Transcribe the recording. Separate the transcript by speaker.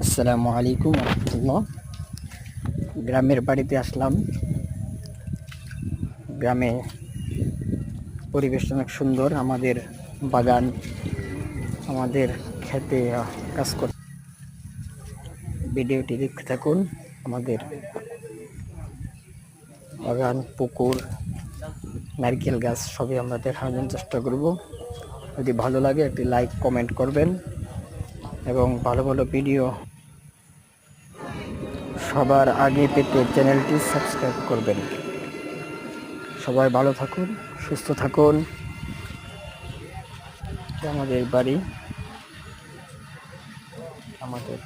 Speaker 1: আসসালামু আলাইকুম রহমতুল্লাহ। গ্রামের বাড়িতে আসলাম। গ্রামে পরিবেশ অনেক সুন্দর। আমাদের বাগান, আমাদের খেতে কাজ করে। ভিডিওটি দেখতে থাকুন। আমাদের বাগান, পুকুর, নারকেল গাছ সবই আমরা দেখানোর চেষ্টা করব। যদি ভালো লাগে একটি লাইক কমেন্ট করবেন এবং ভালো ভালো ভিডিও সবার আগে পেতে চ্যানেলটি সাবস্ক্রাইব করবেন। সবাই ভালো থাকুন, সুস্থ থাকুন। আমাদের বাড়ি, আমাদের